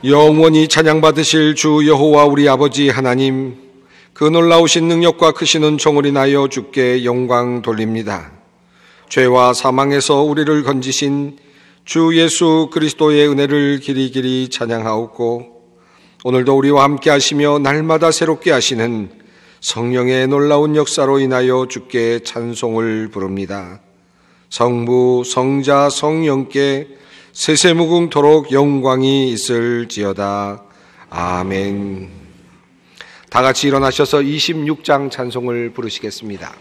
영원히 찬양받으실 주 여호와 우리 아버지 하나님, 그 놀라우신 능력과 크신 은총을 인하여 주께 영광 돌립니다. 죄와 사망에서 우리를 건지신 주 예수 그리스도의 은혜를 길이길이 찬양하옵고, 오늘도 우리와 함께 하시며 날마다 새롭게 하시는 성령의 놀라운 역사로 인하여 주께 찬송을 부릅니다. 성부, 성자, 성령께 세세무궁토록 영광이 있을지어다. 아멘. 다 같이 일어나셔서 26장 찬송을 부르시겠습니다.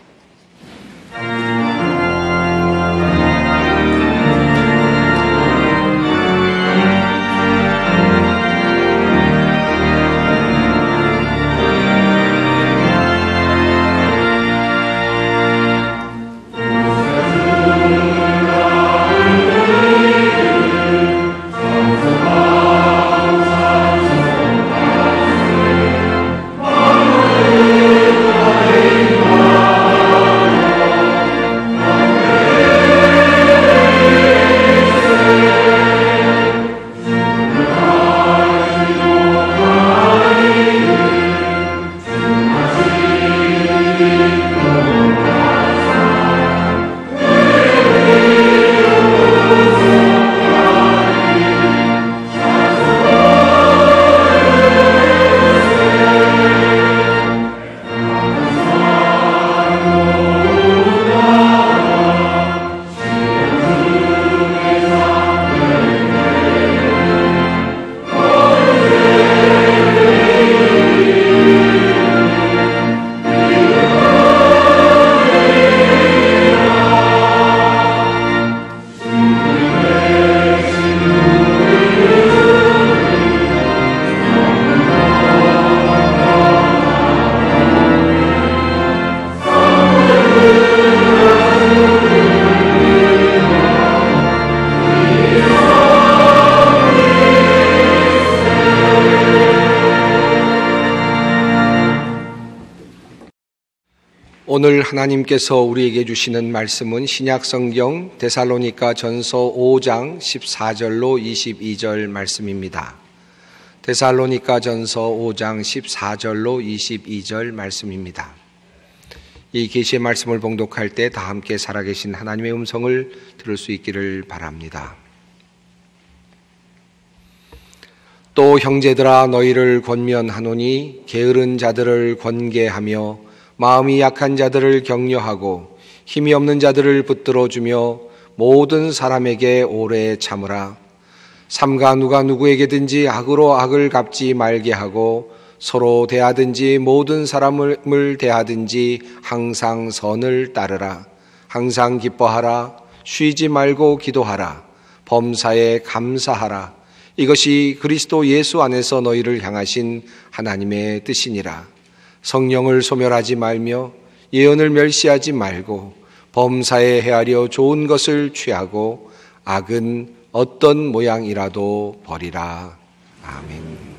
오늘 하나님께서 우리에게 주시는 말씀은 신약성경 데살로니가 전서 5장 14절로 22절 말씀입니다. 데살로니가 전서 5장 14절로 22절 말씀입니다. 이 계시의 말씀을 봉독할 때 다 함께 살아계신 하나님의 음성을 들을 수 있기를 바랍니다. 또 형제들아, 너희를 권면하노니 게으른 자들을 권계하며 마음이 약한 자들을 격려하고 힘이 없는 자들을 붙들어주며 모든 사람에게 오래 참으라. 삼가 누가 누구에게든지 악으로 악을 갚지 말게 하고 서로 대하든지 모든 사람을 대하든지 항상 선을 따르라. 항상 기뻐하라. 쉬지 말고 기도하라. 범사에 감사하라. 이것이 그리스도 예수 안에서 너희를 향하신 하나님의 뜻이니라. 성령을 소멸하지 말며 예언을 멸시하지 말고 범사에 헤아려 좋은 것을 취하고 악은 어떤 모양이라도 버리라. 아멘.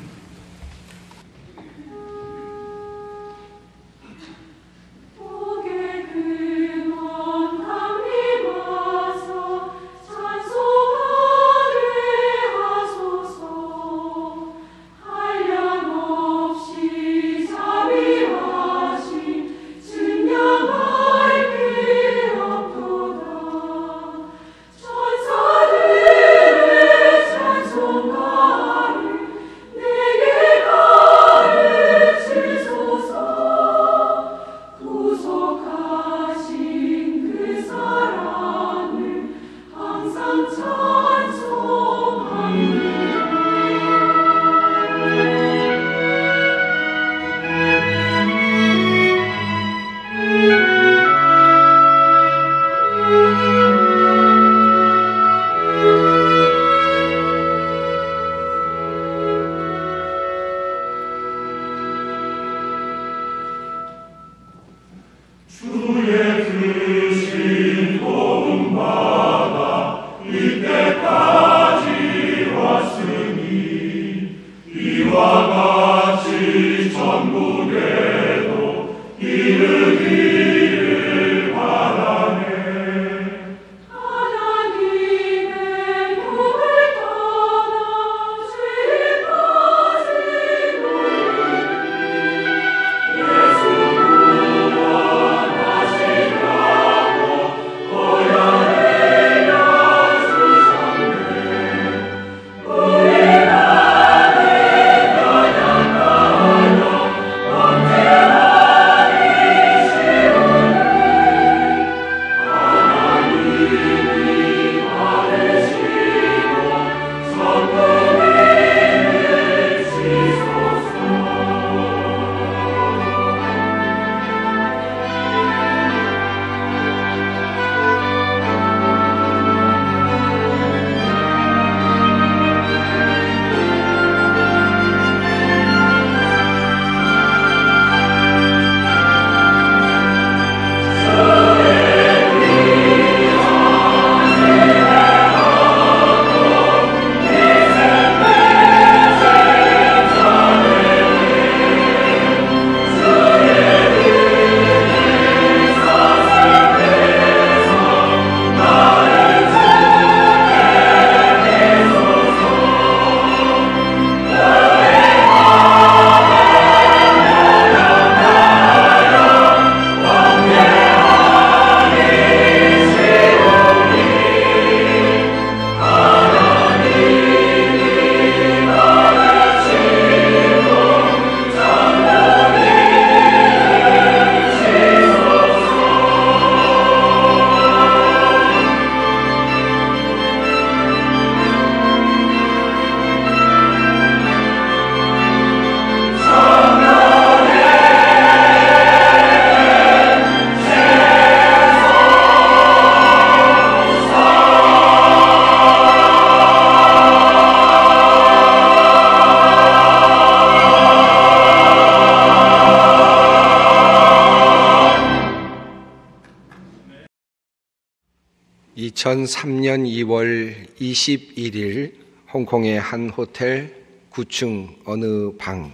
2003년 2월 21일 홍콩의 한 호텔 9층 어느 방,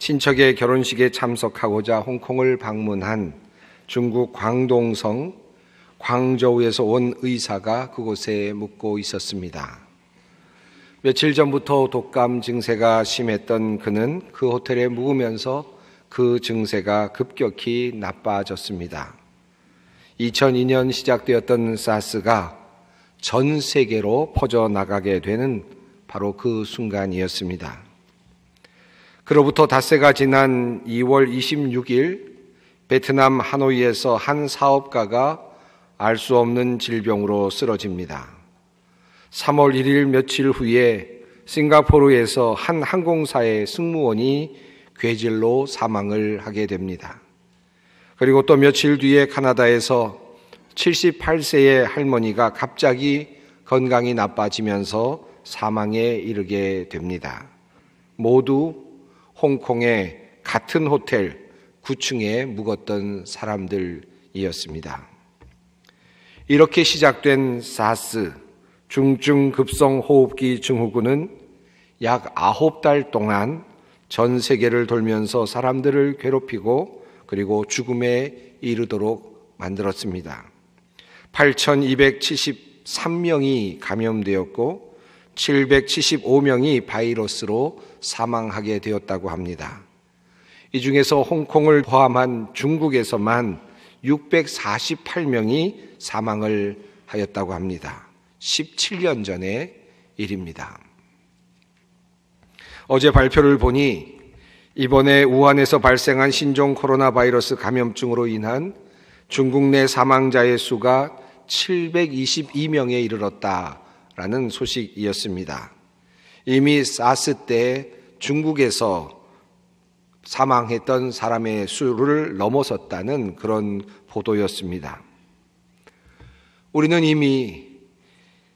친척의 결혼식에 참석하고자 홍콩을 방문한 중국 광동성 광저우에서 온 의사가 그곳에 묵고 있었습니다. 며칠 전부터 독감 증세가 심했던 그는 그 호텔에 묵으면서 그 증세가 급격히 나빠졌습니다. 2002년 시작되었던 사스가 전 세계로 퍼져나가게 되는 바로 그 순간이었습니다. 그로부터 닷새가 지난 2월 26일 베트남 하노이에서 한 사업가가 알 수 없는 질병으로 쓰러집니다. 3월 1일 며칠 후에 싱가포르에서 한 항공사의 승무원이 괴질로 사망을 하게 됩니다. 그리고 또 며칠 뒤에 카나다에서 78세의 할머니가 갑자기 건강이 나빠지면서 사망에 이르게 됩니다. 모두 홍콩의 같은 호텔 9층에 묵었던 사람들이었습니다. 이렇게 시작된 사스, 중증 급성 호흡기 증후군은 약 9달 동안 전 세계를 돌면서 사람들을 괴롭히고 그리고 죽음에 이르도록 만들었습니다. 8,273명이 감염되었고 775명이 바이러스로 사망하게 되었다고 합니다. 이 중에서 홍콩을 포함한 중국에서만 648명이 사망을 하였다고 합니다. 17년 전의 일입니다. 어제 발표를 보니 이번에 우한에서 발생한 신종 코로나 바이러스 감염증으로 인한 중국 내 사망자의 수가 722명에 이르렀다라는 소식이었습니다. 이미 사스 때 중국에서 사망했던 사람의 수를 넘어섰다는 그런 보도였습니다. 우리는 이미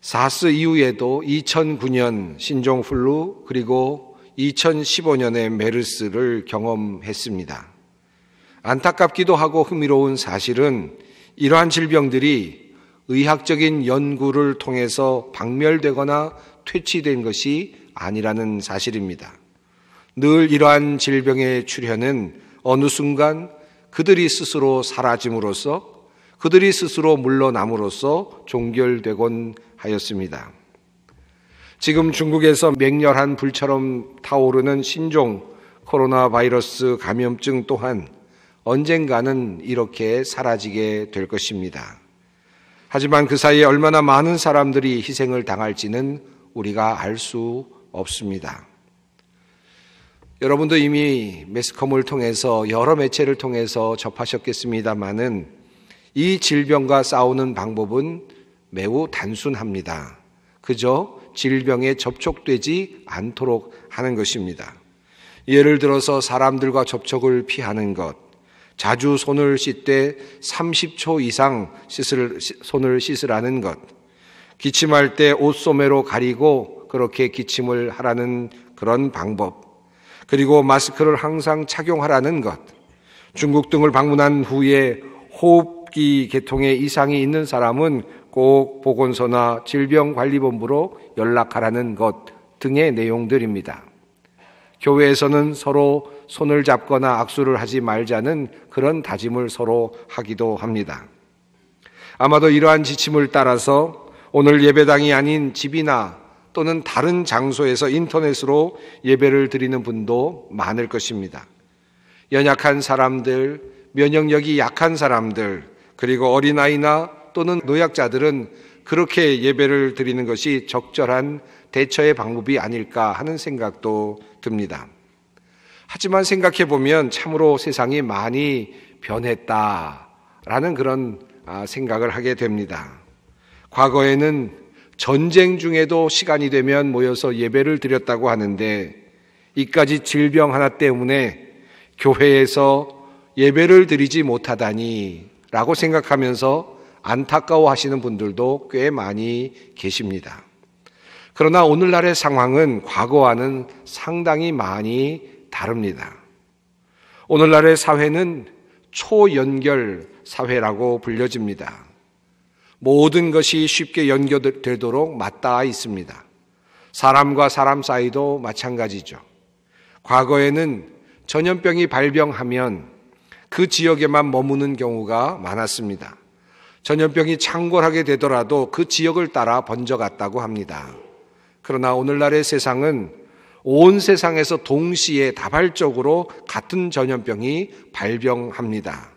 사스 이후에도 2009년 신종플루 그리고 2015년에 메르스를 경험했습니다. 안타깝기도 하고 흥미로운 사실은 이러한 질병들이 의학적인 연구를 통해서 박멸되거나 퇴치된 것이 아니라는 사실입니다. 늘 이러한 질병의 출현은 어느 순간 그들이 스스로 사라짐으로써 그들이 스스로 물러남으로써 종결되곤 하였습니다. 지금 중국에서 맹렬한 불처럼 타오르는 신종 코로나 바이러스 감염증 또한 언젠가는 이렇게 사라지게 될 것입니다. 하지만 그 사이에 얼마나 많은 사람들이 희생을 당할지는 우리가 알 수 없습니다. 여러분도 이미 매스컴을 통해서 여러 매체를 통해서 접하셨겠습니다마는 이 질병과 싸우는 방법은 매우 단순합니다. 그저 질병에 접촉되지 않도록 하는 것입니다. 예를 들어서 사람들과 접촉을 피하는 것, 자주 손을 씻되 30초 이상 손을 씻으라는 것, 기침할 때 옷소매로 가리고 그렇게 기침을 하라는 그런 방법, 그리고 마스크를 항상 착용하라는 것, 중국 등을 방문한 후에 호흡기 계통에 이상이 있는 사람은 꼭 보건소나 질병관리본부로 연락하라는 것 등의 내용들입니다. 교회에서는 서로 손을 잡거나 악수를 하지 말자는 그런 다짐을 서로 하기도 합니다. 아마도 이러한 지침을 따라서 오늘 예배당이 아닌 집이나 또는 다른 장소에서 인터넷으로 예배를 드리는 분도 많을 것입니다. 연약한 사람들, 면역력이 약한 사람들, 그리고 어린아이나 또는 노약자들은 그렇게 예배를 드리는 것이 적절한 대처의 방법이 아닐까 하는 생각도 듭니다. 하지만 생각해 보면 참으로 세상이 많이 변했다라는 그런 생각을 하게 됩니다. 과거에는 전쟁 중에도 시간이 되면 모여서 예배를 드렸다고 하는데 이까지 질병 하나 때문에 교회에서 예배를 드리지 못하다니 라고 생각하면서 안타까워하시는 분들도 꽤 많이 계십니다. 그러나 오늘날의 상황은 과거와는 상당히 많이 다릅니다. 오늘날의 사회는 초연결 사회라고 불려집니다. 모든 것이 쉽게 연결되도록 맞닿아 있습니다. 사람과 사람 사이도 마찬가지죠. 과거에는 전염병이 발병하면 그 지역에만 머무는 경우가 많았습니다. 전염병이 창궐하게 되더라도 그 지역을 따라 번져갔다고 합니다. 그러나 오늘날의 세상은 온 세상에서 동시에 다발적으로 같은 전염병이 발병합니다.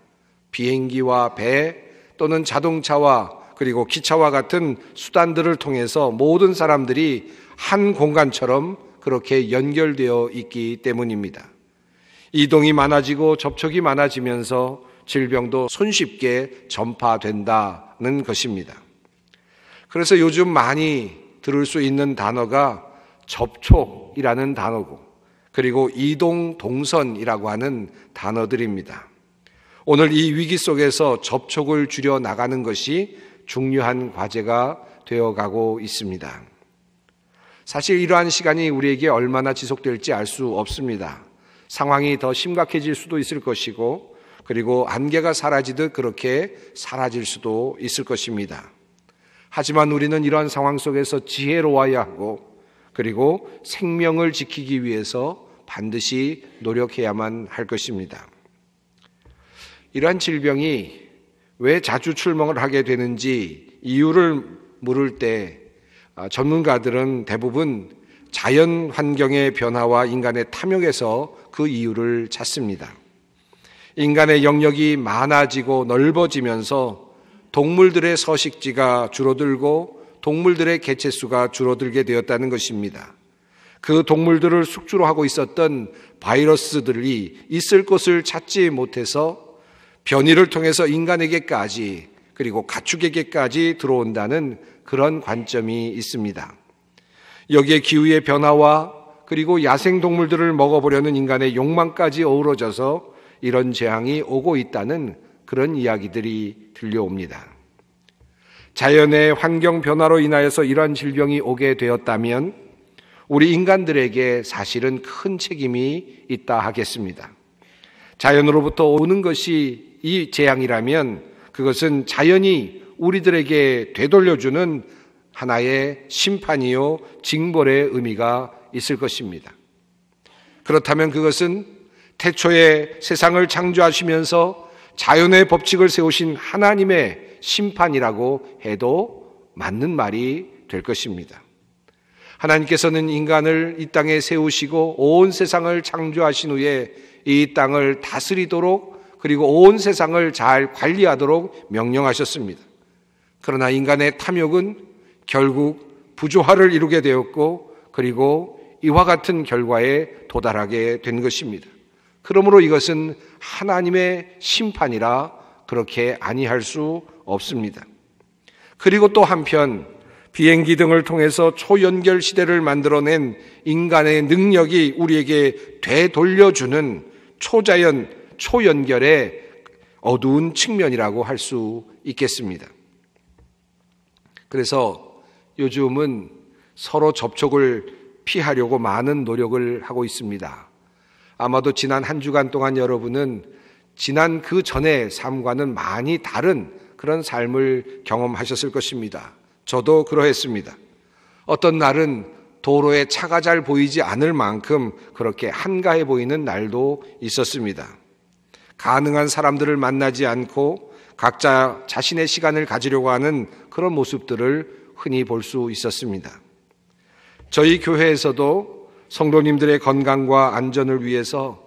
비행기와 배 또는 자동차와 그리고 기차와 같은 수단들을 통해서 모든 사람들이 한 공간처럼 그렇게 연결되어 있기 때문입니다. 이동이 많아지고 접촉이 많아지면서 질병도 손쉽게 전파된다는 것입니다. 그래서 요즘 많이 들을 수 있는 단어가 접촉이라는 단어고, 그리고 이동 동선이라고 하는 단어들입니다. 오늘 이 위기 속에서 접촉을 줄여 나가는 것이 중요한 과제가 되어가고 있습니다. 사실 이러한 시간이 우리에게 얼마나 지속될지 알 수 없습니다. 상황이 더 심각해질 수도 있을 것이고, 그리고 안개가 사라지듯 그렇게 사라질 수도 있을 것입니다. 하지만 우리는 이러한 상황 속에서 지혜로워야 하고, 그리고 생명을 지키기 위해서 반드시 노력해야만 할 것입니다. 이러한 질병이 왜 자주 출몰을 하게 되는지 이유를 물을 때 전문가들은 대부분 자연 환경의 변화와 인간의 탐욕에서 그 이유를 찾습니다. 인간의 영역이 많아지고 넓어지면서 동물들의 서식지가 줄어들고 동물들의 개체수가 줄어들게 되었다는 것입니다. 그 동물들을 숙주로 하고 있었던 바이러스들이 있을 곳을 찾지 못해서 변이를 통해서 인간에게까지 그리고 가축에게까지 들어온다는 그런 관점이 있습니다. 여기에 기후의 변화와 그리고 야생동물들을 먹어보려는 인간의 욕망까지 어우러져서 이런 재앙이 오고 있다는 그런 이야기들이 들려옵니다. 자연의 환경 변화로 인하여서 이러한 질병이 오게 되었다면 우리 인간들에게 사실은 큰 책임이 있다 하겠습니다. 자연으로부터 오는 것이 이 재앙이라면 그것은 자연이 우리들에게 되돌려주는 하나의 심판이요 징벌의 의미가 있을 것입니다. 그렇다면 그것은 태초에 세상을 창조하시면서 자연의 법칙을 세우신 하나님의 심판이라고 해도 맞는 말이 될 것입니다. 하나님께서는 인간을 이 땅에 세우시고 온 세상을 창조하신 후에 이 땅을 다스리도록 그리고 온 세상을 잘 관리하도록 명령하셨습니다. 그러나 인간의 탐욕은 결국 부조화를 이루게 되었고 그리고 이와 같은 결과에 도달하게 된 것입니다. 그러므로 이것은 하나님의 심판이라 그렇게 아니할 수 없습니다. 그리고 또 한편 비행기 등을 통해서 초연결 시대를 만들어낸 인간의 능력이 우리에게 되돌려주는 초자연, 초연결의 어두운 측면이라고 할 수 있겠습니다. 그래서 요즘은 서로 접촉을 피하려고 많은 노력을 하고 있습니다. 아마도 지난 한 주간 동안 여러분은 지난 그 전의 삶과는 많이 다른 그런 삶을 경험하셨을 것입니다. 저도 그러했습니다. 어떤 날은 도로에 차가 잘 보이지 않을 만큼 그렇게 한가해 보이는 날도 있었습니다. 가능한 사람들을 만나지 않고 각자 자신의 시간을 가지려고 하는 그런 모습들을 흔히 볼 수 있었습니다. 저희 교회에서도 성도님들의 건강과 안전을 위해서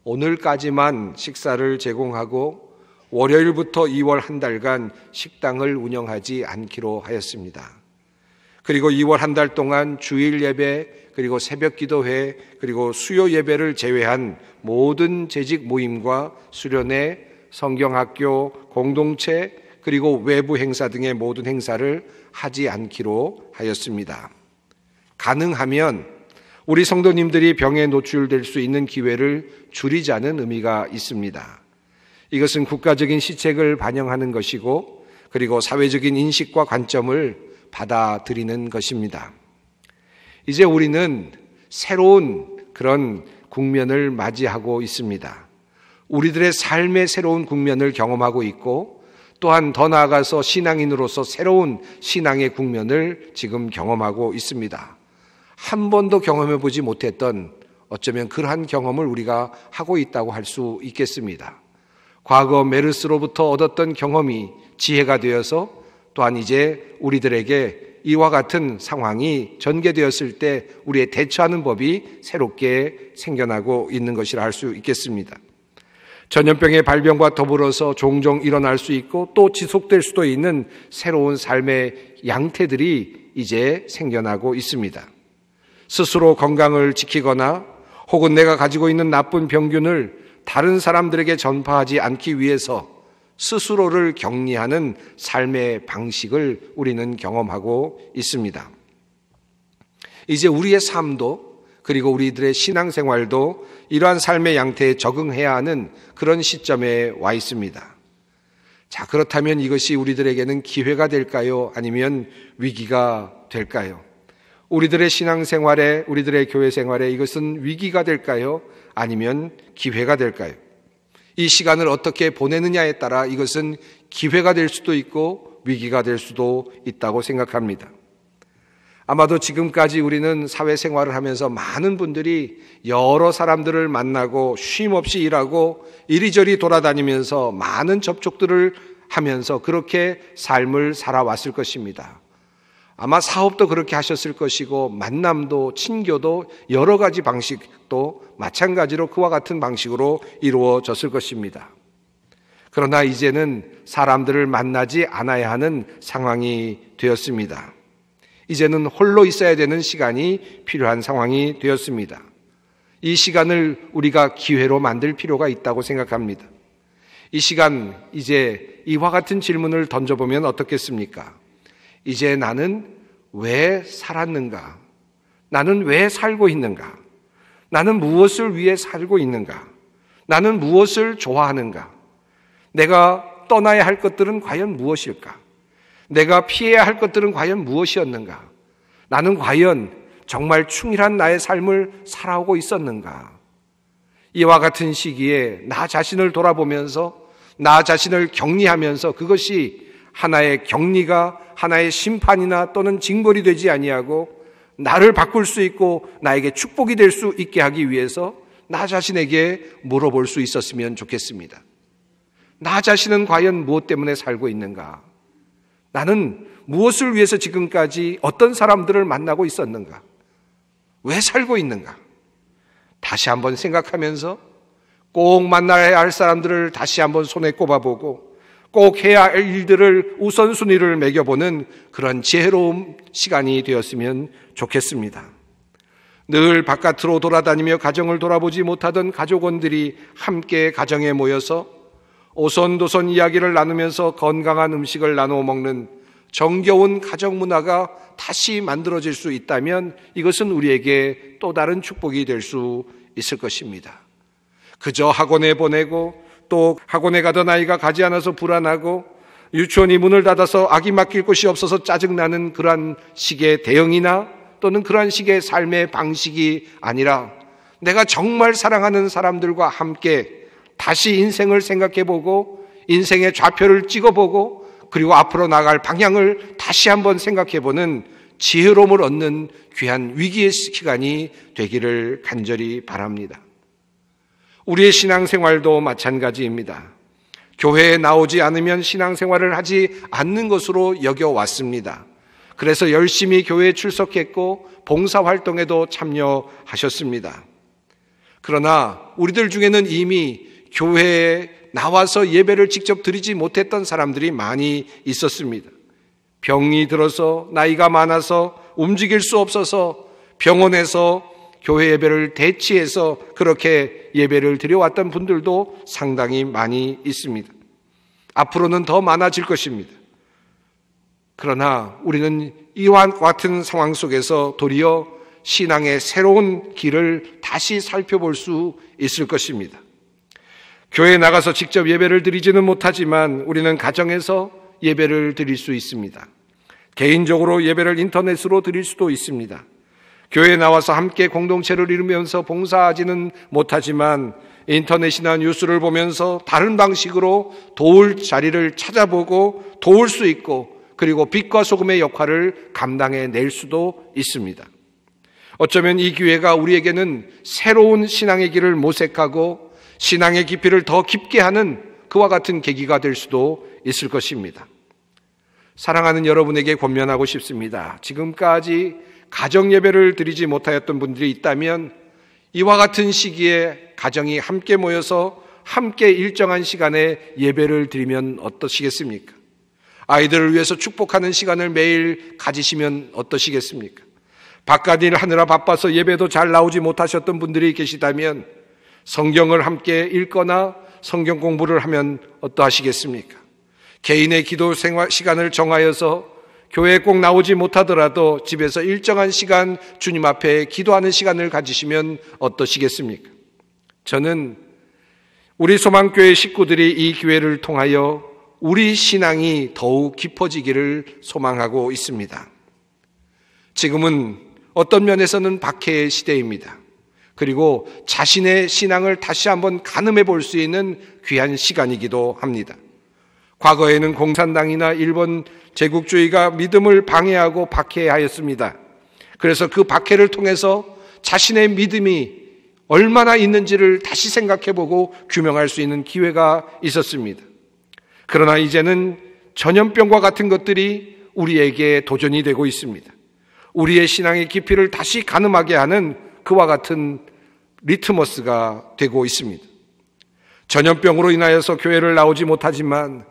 오늘까지만 식사를 제공하고 월요일부터 2월 한 달간 식당을 운영하지 않기로 하였습니다. 그리고 2월 한 달 동안 주일 예배, 그리고 새벽 기도회, 그리고 수요 예배를 제외한 모든 재직 모임과 수련회, 성경학교, 공동체, 그리고 외부 행사 등의 모든 행사를 하지 않기로 하였습니다. 가능하면 우리 성도님들이 병에 노출될 수 있는 기회를 줄이자는 의미가 있습니다. 이것은 국가적인 시책을 반영하는 것이고 그리고 사회적인 인식과 관점을 받아들이는 것입니다. 이제 우리는 새로운 그런 국면을 맞이하고 있습니다. 우리들의 삶의 새로운 국면을 경험하고 있고 또한 더 나아가서 신앙인으로서 새로운 신앙의 국면을 지금 경험하고 있습니다. 한 번도 경험해 보지 못했던 어쩌면 그러한 경험을 우리가 하고 있다고 할 수 있겠습니다. 과거 메르스로부터 얻었던 경험이 지혜가 되어서 또한 이제 우리들에게 이와 같은 상황이 전개되었을 때 우리의 대처하는 법이 새롭게 생겨나고 있는 것이라 할 수 있겠습니다. 전염병의 발병과 더불어서 종종 일어날 수 있고 또 지속될 수도 있는 새로운 삶의 양태들이 이제 생겨나고 있습니다. 스스로 건강을 지키거나 혹은 내가 가지고 있는 나쁜 병균을 다른 사람들에게 전파하지 않기 위해서 스스로를 격리하는 삶의 방식을 우리는 경험하고 있습니다. 이제 우리의 삶도 그리고 우리들의 신앙생활도 이러한 삶의 양태에 적응해야 하는 그런 시점에 와 있습니다. 자, 그렇다면 이것이 우리들에게는 기회가 될까요? 아니면 위기가 될까요? 우리들의 신앙생활에, 우리들의 교회생활에 이것은 위기가 될까요? 아니면 기회가 될까요? 이 시간을 어떻게 보내느냐에 따라 이것은 기회가 될 수도 있고 위기가 될 수도 있다고 생각합니다. 아마도 지금까지 우리는 사회생활을 하면서 많은 분들이 여러 사람들을 만나고 쉼없이 일하고 이리저리 돌아다니면서 많은 접촉들을 하면서 그렇게 삶을 살아왔을 것입니다. 아마 사업도 그렇게 하셨을 것이고 만남도 친교도 여러 가지 방식도 마찬가지로 그와 같은 방식으로 이루어졌을 것입니다. 그러나 이제는 사람들을 만나지 않아야 하는 상황이 되었습니다. 이제는 홀로 있어야 되는 시간이 필요한 상황이 되었습니다. 이 시간을 우리가 기회로 만들 필요가 있다고 생각합니다. 이 시간 이제 이와 같은 질문을 던져보면 어떻겠습니까? 이제 나는 왜 살았는가? 나는 왜 살고 있는가? 나는 무엇을 위해 살고 있는가? 나는 무엇을 좋아하는가? 내가 떠나야 할 것들은 과연 무엇일까? 내가 피해야 할 것들은 과연 무엇이었는가? 나는 과연 정말 충실한 나의 삶을 살아오고 있었는가? 이와 같은 시기에 나 자신을 돌아보면서 나 자신을 격리하면서 그것이 하나의 격리가 하나의 심판이나 또는 징벌이 되지 아니하고 나를 바꿀 수 있고 나에게 축복이 될 수 있게 하기 위해서 나 자신에게 물어볼 수 있었으면 좋겠습니다. 나 자신은 과연 무엇 때문에 살고 있는가? 나는 무엇을 위해서 지금까지 어떤 사람들을 만나고 있었는가? 왜 살고 있는가? 다시 한번 생각하면서 꼭 만나야 할 사람들을 다시 한번 손에 꼽아보고 꼭 해야 할 일들을 우선순위를 매겨보는 그런 지혜로운 시간이 되었으면 좋겠습니다. 늘 바깥으로 돌아다니며 가정을 돌아보지 못하던 가족원들이 함께 가정에 모여서 오손도손 이야기를 나누면서 건강한 음식을 나누어 먹는 정겨운 가정 문화가 다시 만들어질 수 있다면 이것은 우리에게 또 다른 축복이 될 수 있을 것입니다. 그저 학원에 보내고 또 학원에 가던 아이가 가지 않아서 불안하고 유치원이 문을 닫아서 아기 맡길 곳이 없어서 짜증나는 그러한 식의 대응이나 또는 그러한 식의 삶의 방식이 아니라 내가 정말 사랑하는 사람들과 함께 다시 인생을 생각해보고 인생의 좌표를 찍어보고 그리고 앞으로 나갈 방향을 다시 한번 생각해보는 지혜로움을 얻는 귀한 위기의 시간이 되기를 간절히 바랍니다. 우리의 신앙생활도 마찬가지입니다. 교회에 나오지 않으면 신앙생활을 하지 않는 것으로 여겨왔습니다. 그래서 열심히 교회에 출석했고 봉사활동에도 참여하셨습니다. 그러나 우리들 중에는 이미 교회에 나와서 예배를 직접 드리지 못했던 사람들이 많이 있었습니다. 병이 들어서 나이가 많아서 움직일 수 없어서 병원에서 교회 예배를 대치해서 그렇게 예배를 드려왔던 분들도 상당히 많이 있습니다. 앞으로는 더 많아질 것입니다. 그러나 우리는 이와 같은 상황 속에서 도리어 신앙의 새로운 길을 다시 살펴볼 수 있을 것입니다. 교회에 나가서 직접 예배를 드리지는 못하지만 우리는 가정에서 예배를 드릴 수 있습니다. 개인적으로 예배를 인터넷으로 드릴 수도 있습니다. 교회에 나와서 함께 공동체를 이루면서 봉사하지는 못하지만 인터넷이나 뉴스를 보면서 다른 방식으로 도울 자리를 찾아보고 도울 수 있고, 그리고 빛과 소금의 역할을 감당해낼 수도 있습니다. 어쩌면 이 기회가 우리에게는 새로운 신앙의 길을 모색하고 신앙의 깊이를 더 깊게 하는 그와 같은 계기가 될 수도 있을 것입니다. 사랑하는 여러분에게 권면하고 싶습니다. 지금까지 가정 예배를 드리지 못하였던 분들이 있다면 이와 같은 시기에 가정이 함께 모여서 함께 일정한 시간에 예배를 드리면 어떠시겠습니까? 아이들을 위해서 축복하는 시간을 매일 가지시면 어떠시겠습니까? 바깥 일 하느라 바빠서 예배도 잘 나오지 못하셨던 분들이 계시다면 성경을 함께 읽거나 성경 공부를 하면 어떠하시겠습니까? 개인의 기도 생활 시간을 정하여서 교회에 꼭 나오지 못하더라도 집에서 일정한 시간 주님 앞에 기도하는 시간을 가지시면 어떠시겠습니까? 저는 우리 소망교회 식구들이 이 기회를 통하여 우리 신앙이 더욱 깊어지기를 소망하고 있습니다. 지금은 어떤 면에서는 박해의 시대입니다. 그리고 자신의 신앙을 다시 한번 가늠해 볼 수 있는 귀한 시간이기도 합니다. 과거에는 공산당이나 일본 제국주의가 믿음을 방해하고 박해하였습니다. 그래서 그 박해를 통해서 자신의 믿음이 얼마나 있는지를 다시 생각해보고 규명할 수 있는 기회가 있었습니다. 그러나 이제는 전염병과 같은 것들이 우리에게 도전이 되고 있습니다. 우리의 신앙의 깊이를 다시 가늠하게 하는 그와 같은 리트머스가 되고 있습니다. 전염병으로 인하여서 교회를 나오지 못하지만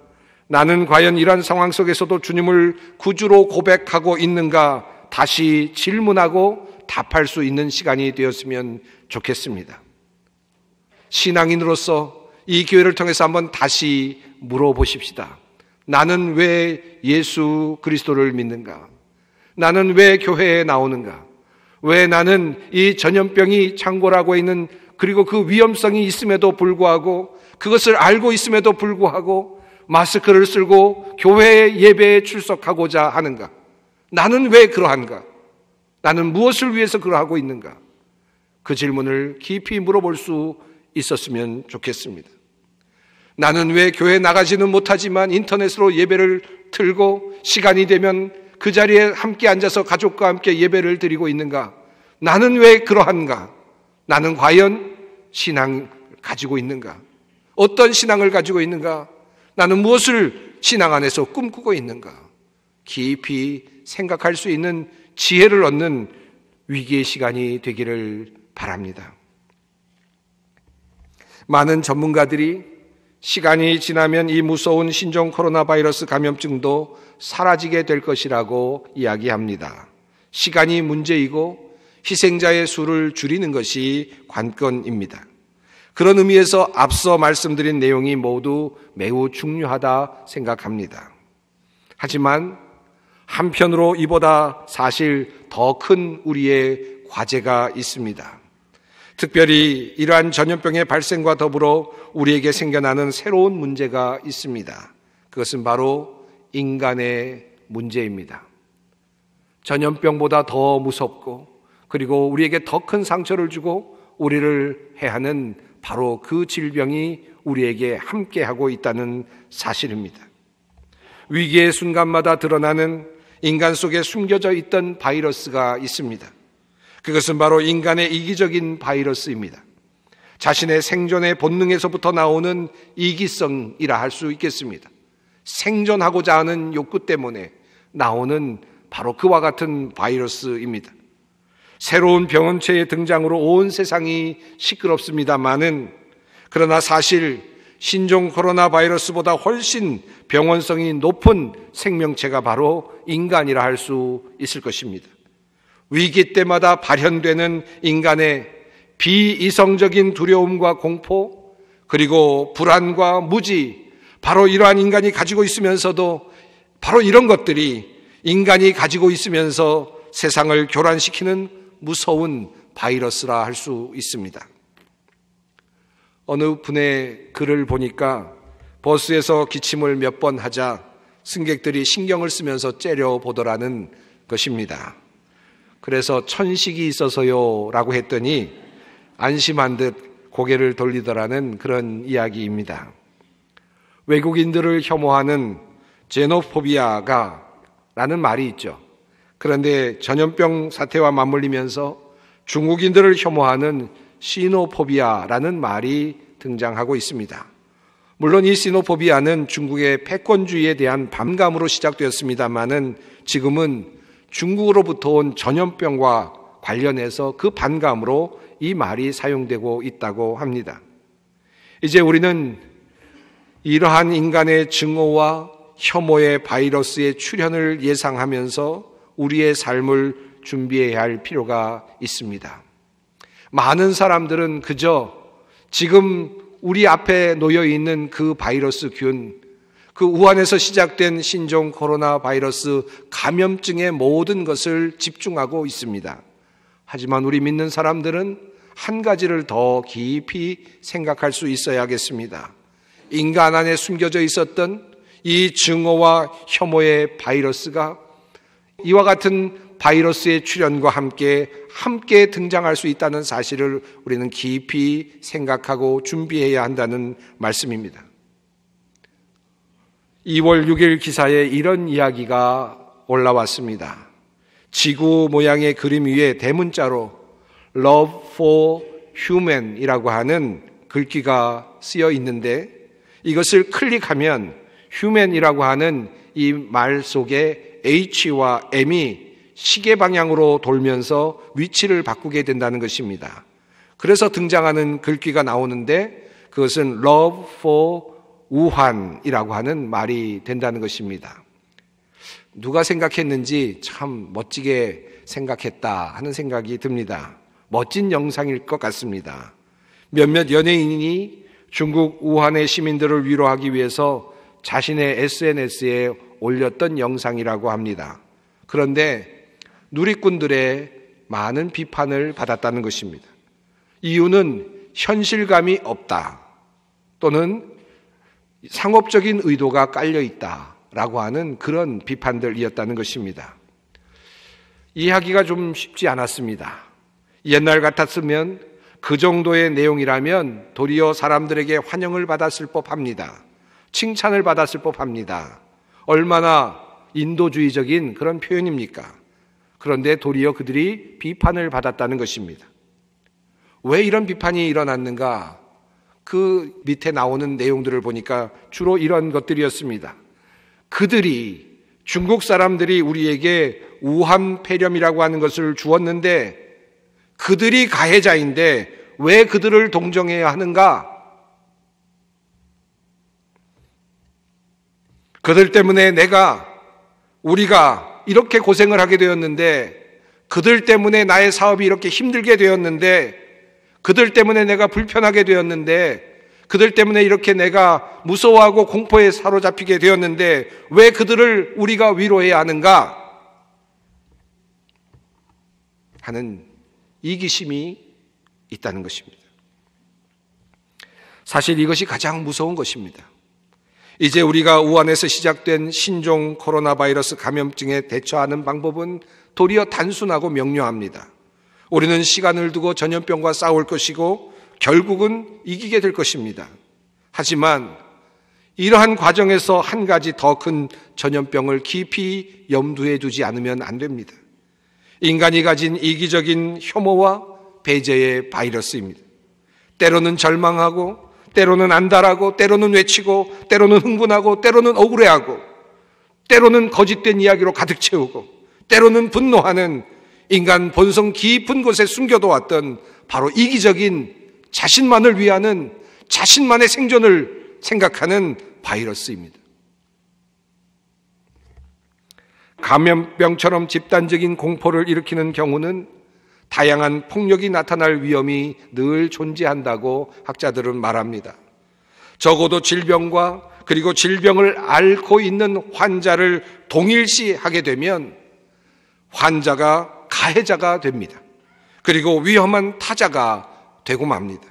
나는 과연 이러한 상황 속에서도 주님을 구주로 고백하고 있는가 다시 질문하고 답할 수 있는 시간이 되었으면 좋겠습니다. 신앙인으로서 이 기회를 통해서 한번 다시 물어보십시다. 나는 왜 예수 그리스도를 믿는가? 나는 왜 교회에 나오는가? 왜 나는 이 전염병이 창궐하고 있는, 그리고 그 위험성이 있음에도 불구하고, 그것을 알고 있음에도 불구하고 마스크를 쓰고 교회 예배에 출석하고자 하는가? 나는 왜 그러한가? 나는 무엇을 위해서 그러하고 있는가? 그 질문을 깊이 물어볼 수 있었으면 좋겠습니다. 나는 왜 교회 나가지는 못하지만 인터넷으로 예배를 틀고 시간이 되면 그 자리에 함께 앉아서 가족과 함께 예배를 드리고 있는가? 나는 왜 그러한가? 나는 과연 신앙을 가지고 있는가? 어떤 신앙을 가지고 있는가? 나는 무엇을 신앙 안에서 꿈꾸고 있는가? 깊이 생각할 수 있는 지혜를 얻는 위기의 시간이 되기를 바랍니다. 많은 전문가들이 시간이 지나면 이 무서운 신종 코로나 바이러스 감염증도 사라지게 될 것이라고 이야기합니다. 시간이 문제이고 희생자의 수를 줄이는 것이 관건입니다. 그런 의미에서 앞서 말씀드린 내용이 모두 매우 중요하다 생각합니다. 하지만 한편으로 이보다 사실 더 큰 우리의 과제가 있습니다. 특별히 이러한 전염병의 발생과 더불어 우리에게 생겨나는 새로운 문제가 있습니다. 그것은 바로 인간의 문제입니다. 전염병보다 더 무섭고, 그리고 우리에게 더 큰 상처를 주고 우리를 해하는 바로 그 질병이 우리에게 함께하고 있다는 사실입니다. 위기의 순간마다 드러나는 인간 속에 숨겨져 있던 바이러스가 있습니다. 그것은 바로 인간의 이기적인 바이러스입니다. 자신의 생존의 본능에서부터 나오는 이기성이라 할 수 있겠습니다. 생존하고자 하는 욕구 때문에 나오는 바로 그와 같은 바이러스입니다. 새로운 병원체의 등장으로 온 세상이 시끄럽습니다마는, 그러나 사실 신종 코로나 바이러스보다 훨씬 병원성이 높은 생명체가 바로 인간이라 할 수 있을 것입니다. 위기 때마다 발현되는 인간의 비이성적인 두려움과 공포, 그리고 불안과 무지, 바로 이러한 인간이 가지고 있으면서도 바로 이런 것들이 인간이 가지고 있으면서 세상을 교란시키는 무서운 바이러스라 할 수 있습니다. 어느 분의 글을 보니까 버스에서 기침을 몇 번 하자 승객들이 신경을 쓰면서 째려보더라는 것입니다. 그래서 천식이 있어서요 라고 했더니 안심한 듯 고개를 돌리더라는 그런 이야기입니다. 외국인들을 혐오하는 제노포비아가 라는 말이 있죠. 그런데 전염병 사태와 맞물리면서 중국인들을 혐오하는 시노포비아라는 말이 등장하고 있습니다. 물론 이 시노포비아는 중국의 패권주의에 대한 반감으로 시작되었습니다마는 지금은 중국으로부터 온 전염병과 관련해서 그 반감으로 이 말이 사용되고 있다고 합니다. 이제 우리는 이러한 인간의 증오와 혐오의 바이러스의 출현을 예상하면서 우리의 삶을 준비해야 할 필요가 있습니다. 많은 사람들은 그저 지금 우리 앞에 놓여 있는 그 바이러스균, 그 우한에서 시작된 신종 코로나 바이러스 감염증의 모든 것을 집중하고 있습니다. 하지만 우리 믿는 사람들은 한 가지를 더 깊이 생각할 수 있어야겠습니다. 인간 안에 숨겨져 있었던 이 증오와 혐오의 바이러스가 이와 같은 바이러스의 출현과 함께 등장할 수 있다는 사실을 우리는 깊이 생각하고 준비해야 한다는 말씀입니다. 2월 6일 기사에 이런 이야기가 올라왔습니다. 지구 모양의 그림 위에 대문자로 Love for Human 이라고 하는 글귀가 쓰여 있는데 이것을 클릭하면 Human이라고 하는 이 말 속에 H와 M이 시계 방향으로 돌면서 위치를 바꾸게 된다는 것입니다. 그래서 등장하는 글귀가 나오는데 그것은 Love for 우한이라고 하는 말이 된다는 것입니다. 누가 생각했는지 참 멋지게 생각했다 하는 생각이 듭니다. 멋진 영상일 것 같습니다. 몇몇 연예인이 중국 우한의 시민들을 위로하기 위해서 자신의 SNS에 올렸던 영상이라고 합니다. 그런데 누리꾼들의 많은 비판을 받았다는 것입니다. 이유는 현실감이 없다 또는 상업적인 의도가 깔려있다라고 하는 그런 비판들이었다는 것입니다. 이해하기가 좀 쉽지 않았습니다. 옛날 같았으면 그 정도의 내용이라면 도리어 사람들에게 환영을 받았을 법합니다. 칭찬을 받았을 법합니다. 얼마나 인도주의적인 그런 표현입니까? 그런데 도리어 그들이 비판을 받았다는 것입니다. 왜 이런 비판이 일어났는가? 그 밑에 나오는 내용들을 보니까 주로 이런 것들이었습니다. 그들이 중국 사람들이 우리에게 우한 폐렴이라고 하는 것을 주었는데 그들이 가해자인데 왜 그들을 동정해야 하는가? 그들 때문에 우리가 이렇게 고생을 하게 되었는데 그들 때문에 나의 사업이 이렇게 힘들게 되었는데 그들 때문에 내가 불편하게 되었는데 그들 때문에 이렇게 내가 무서워하고 공포에 사로잡히게 되었는데 왜 그들을 우리가 위로해야 하는가 하는 이기심이 있다는 것입니다. 사실 이것이 가장 무서운 것입니다. 이제 우리가 우한에서 시작된 신종 코로나 바이러스 감염증에 대처하는 방법은 도리어 단순하고 명료합니다. 우리는 시간을 두고 전염병과 싸울 것이고 결국은 이기게 될 것입니다. 하지만 이러한 과정에서 한 가지 더 큰 전염병을 깊이 염두에 두지 않으면 안 됩니다. 인간이 가진 이기적인 혐오와 배제의 바이러스입니다. 때로는 절망하고 때로는 안달하고 때로는 외치고 때로는 흥분하고 때로는 억울해하고 때로는 거짓된 이야기로 가득 채우고 때로는 분노하는 인간 본성 깊은 곳에 숨겨둬 왔던 바로 이기적인 자신만을 위하는 자신만의 생존을 생각하는 바이러스입니다. 감염병처럼 집단적인 공포를 일으키는 경우는 다양한 폭력이 나타날 위험이 늘 존재한다고 학자들은 말합니다. 적어도 질병과 그리고 질병을 앓고 있는 환자를 동일시하게 되면 환자가 가해자가 됩니다. 그리고 위험한 타자가 되고 맙니다.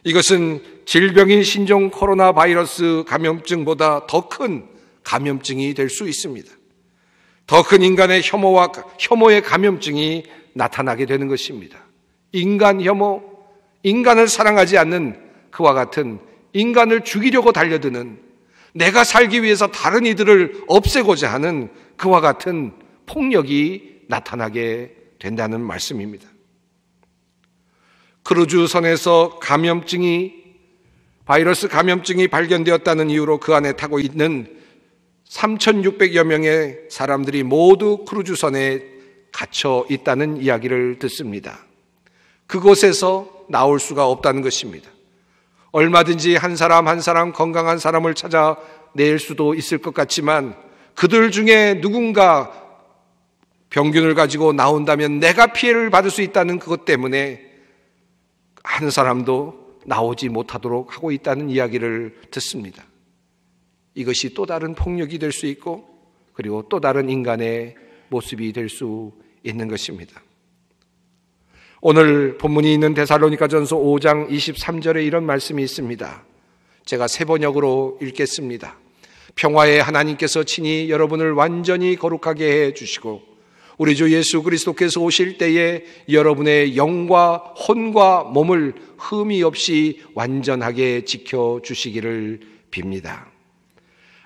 이것은 질병인 신종 코로나 바이러스 감염증보다 더 큰 감염증이 될 수 있습니다. 더 큰 인간의 혐오의 감염증이 나타나게 되는 것입니다. 인간 혐오, 인간을 사랑하지 않는 그와 같은 인간을 죽이려고 달려드는, 내가 살기 위해서 다른 이들을 없애고자 하는 그와 같은 폭력이 나타나게 된다는 말씀입니다. 크루즈선에서 바이러스 감염증이 발견되었다는 이유로 그 안에 타고 있는 3,600여 명의 사람들이 모두 크루즈선에 갇혀 있다는 이야기를 듣습니다. 그곳에서 나올 수가 없다는 것입니다. 얼마든지 한 사람 한 사람 건강한 사람을 찾아낼 수도 있을 것 같지만 그들 중에 누군가 병균을 가지고 나온다면 내가 피해를 받을 수 있다는 그것 때문에 한 사람도 나오지 못하도록 하고 있다는 이야기를 듣습니다. 이것이 또 다른 폭력이 될 수 있고 그리고 또 다른 인간의 모습이 될 수 있는 것입니다. 오늘 본문이 있는 데살로니가전서 5장 23절에 이런 말씀이 있습니다. 제가 새 번역으로 읽겠습니다. 평화의 하나님께서 친히 여러분을 완전히 거룩하게 해주시고 우리 주 예수 그리스도께서 오실 때에 여러분의 영과 혼과 몸을 흠이 없이 완전하게 지켜주시기를 빕니다.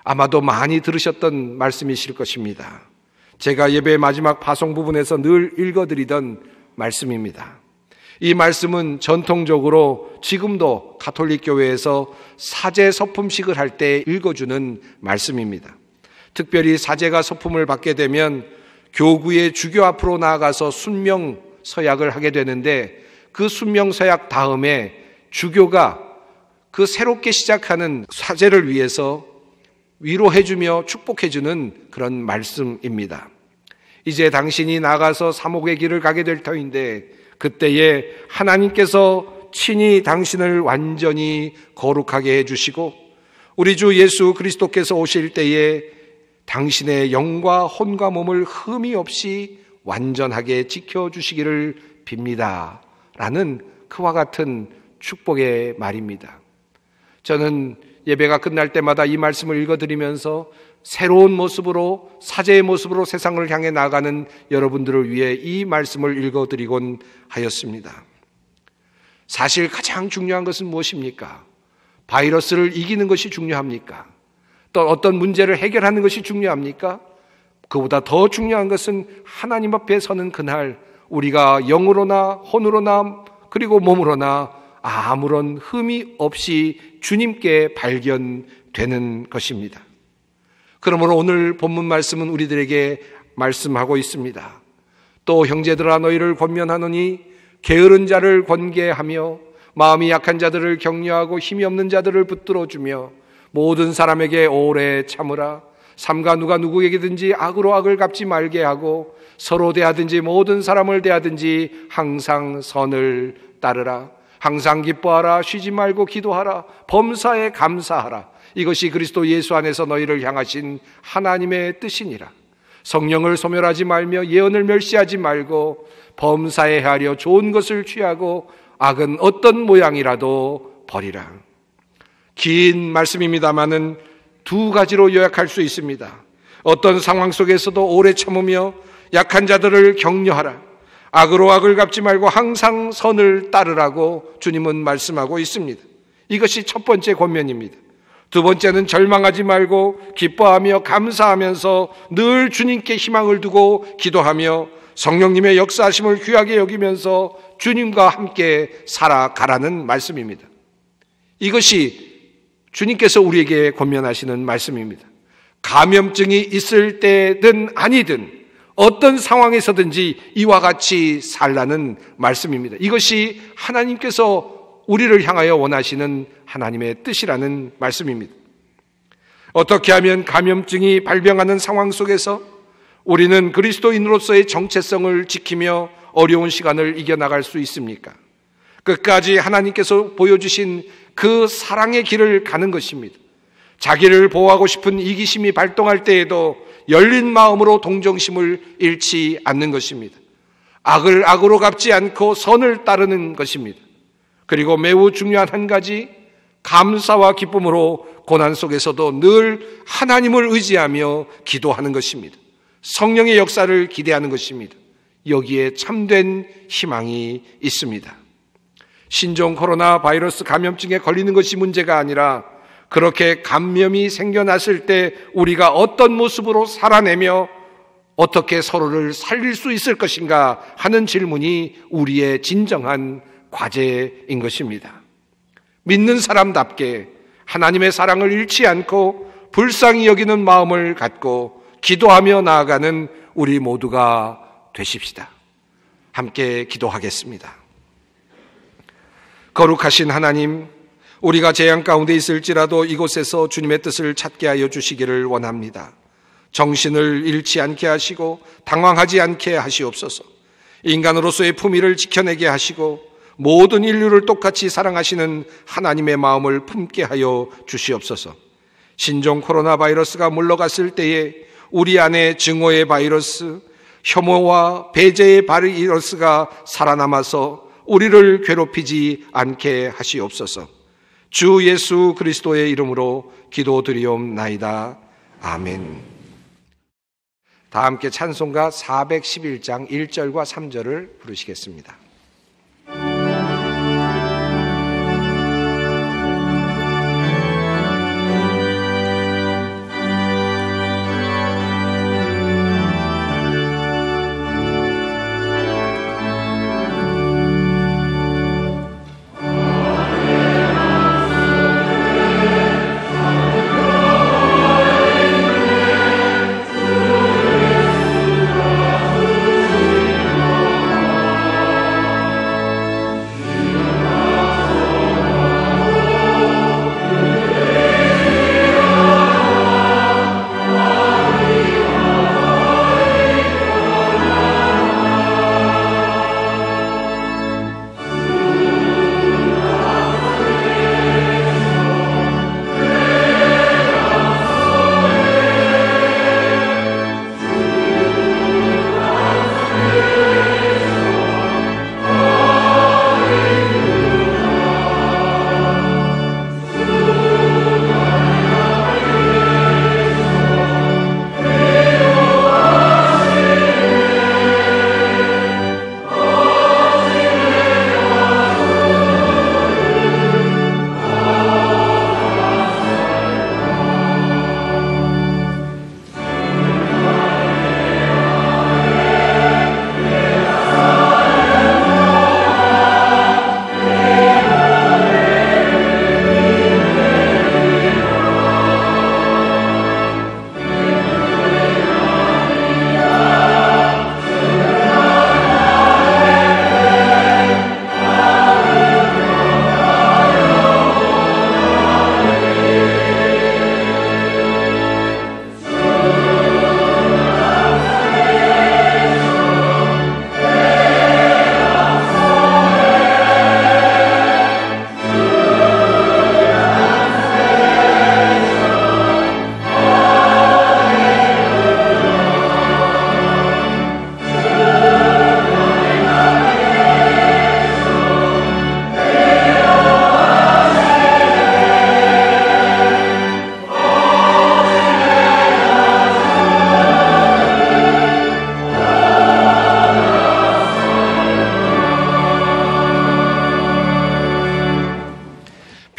아마도 많이 들으셨던 말씀이실 것입니다. 제가 예배 마지막 파송 부분에서 늘 읽어드리던 말씀입니다. 이 말씀은 전통적으로 지금도 가톨릭 교회에서 사제 서품식을 할 때 읽어주는 말씀입니다. 특별히 사제가 서품을 받게 되면 교구의 주교 앞으로 나아가서 순명 서약을 하게 되는데 그 순명 서약 다음에 주교가 그 새롭게 시작하는 사제를 위해서 위로해주며 축복해주는 그런 말씀입니다. 이제 당신이 나가서 사목의 길을 가게 될 터인데 그때에 하나님께서 친히 당신을 완전히 거룩하게 해주시고 우리 주 예수 그리스도께서 오실 때에 당신의 영과 혼과 몸을 흠이 없이 완전하게 지켜주시기를 빕니다. 라는 그와 같은 축복의 말입니다. 저는 예배가 끝날 때마다 이 말씀을 읽어드리면서 새로운 모습으로 사제의 모습으로 세상을 향해 나아가는 여러분들을 위해 이 말씀을 읽어드리곤 하였습니다. 사실 가장 중요한 것은 무엇입니까? 바이러스를 이기는 것이 중요합니까? 또 어떤 문제를 해결하는 것이 중요합니까? 그보다 더 중요한 것은 하나님 앞에 서는 그날 우리가 영으로나 혼으로나 그리고 몸으로나 아무런 흠이 없이 주님께 발견되는 것입니다. 그러므로 오늘 본문 말씀은 우리들에게 말씀하고 있습니다. 또 형제들아 너희를 권면하노니 게으른 자를 권계하며 마음이 약한 자들을 격려하고 힘이 없는 자들을 붙들어주며 모든 사람에게 오래 참으라. 삼가 누가 누구에게든지 악으로 악을 갚지 말게 하고 서로 대하든지 모든 사람을 대하든지 항상 선을 따르라. 항상 기뻐하라. 쉬지 말고 기도하라. 범사에 감사하라. 이것이 그리스도 예수 안에서 너희를 향하신 하나님의 뜻이니라. 성령을 소멸하지 말며 예언을 멸시하지 말고 범사에 헤아려 좋은 것을 취하고 악은 어떤 모양이라도 버리라. 긴 말씀입니다마는 두 가지로 요약할 수 있습니다. 어떤 상황 속에서도 오래 참으며 약한 자들을 격려하라. 악으로 악을 갚지 말고 항상 선을 따르라고 주님은 말씀하고 있습니다. 이것이 첫 번째 권면입니다. 두 번째는 절망하지 말고 기뻐하며 감사하면서 늘 주님께 희망을 두고 기도하며 성령님의 역사하심을 귀하게 여기면서 주님과 함께 살아가라는 말씀입니다. 이것이 주님께서 우리에게 권면하시는 말씀입니다. 감염증이 있을 때든 아니든 어떤 상황에서든지 이와 같이 살라는 말씀입니다. 이것이 하나님께서 우리를 향하여 원하시는 하나님의 뜻이라는 말씀입니다. 어떻게 하면 감염증이 발병하는 상황 속에서 우리는 그리스도인으로서의 정체성을 지키며 어려운 시간을 이겨나갈 수 있습니까? 끝까지 하나님께서 보여주신 그 사랑의 길을 가는 것입니다. 자기를 보호하고 싶은 이기심이 발동할 때에도 열린 마음으로 동정심을 잃지 않는 것입니다. 악을 악으로 갚지 않고 선을 따르는 것입니다. 그리고 매우 중요한 한 가지, 감사와 기쁨으로 고난 속에서도 늘 하나님을 의지하며 기도하는 것입니다. 성령의 역사를 기대하는 것입니다. 여기에 참된 희망이 있습니다. 신종 코로나 바이러스 감염증에 걸리는 것이 문제가 아니라 그렇게 감염이 생겨났을 때 우리가 어떤 모습으로 살아내며 어떻게 서로를 살릴 수 있을 것인가 하는 질문이 우리의 진정한 과제인 것입니다. 믿는 사람답게 하나님의 사랑을 잃지 않고 불쌍히 여기는 마음을 갖고 기도하며 나아가는 우리 모두가 되십시다. 함께 기도하겠습니다. 거룩하신 하나님, 우리가 재앙 가운데 있을지라도 이곳에서 주님의 뜻을 찾게 하여 주시기를 원합니다. 정신을 잃지 않게 하시고 당황하지 않게 하시옵소서. 인간으로서의 품위를 지켜내게 하시고 모든 인류를 똑같이 사랑하시는 하나님의 마음을 품게 하여 주시옵소서. 신종 코로나 바이러스가 물러갔을 때에 우리 안에 증오의 바이러스, 혐오와 배제의 바이러스가 살아남아서 우리를 괴롭히지 않게 하시옵소서. 주 예수 그리스도의 이름으로 기도드리옵나이다. 아멘. 다 함께 찬송가 411장 1절과 3절을 부르시겠습니다.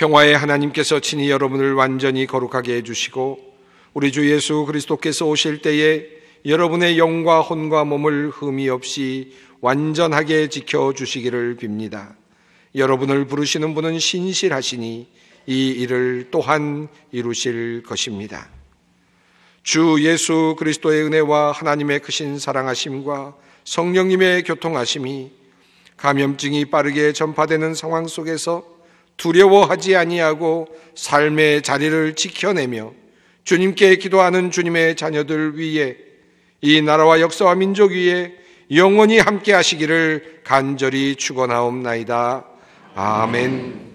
평화의 하나님께서 친히 여러분을 완전히 거룩하게 해주시고 우리 주 예수 그리스도께서 오실 때에 여러분의 영과 혼과 몸을 흠이 없이 완전하게 지켜주시기를 빕니다. 여러분을 부르시는 분은 신실하시니 이 일을 또한 이루실 것입니다. 주 예수 그리스도의 은혜와 하나님의 크신 사랑하심과 성령님의 교통하심이 감염증이 빠르게 전파되는 상황 속에서 두려워하지 아니하고 삶의 자리를 지켜내며 주님께 기도하는 주님의 자녀들 위에 이 나라와 역사와 민족 위에 영원히 함께 하시기를 간절히 축원하옵나이다. 아멘.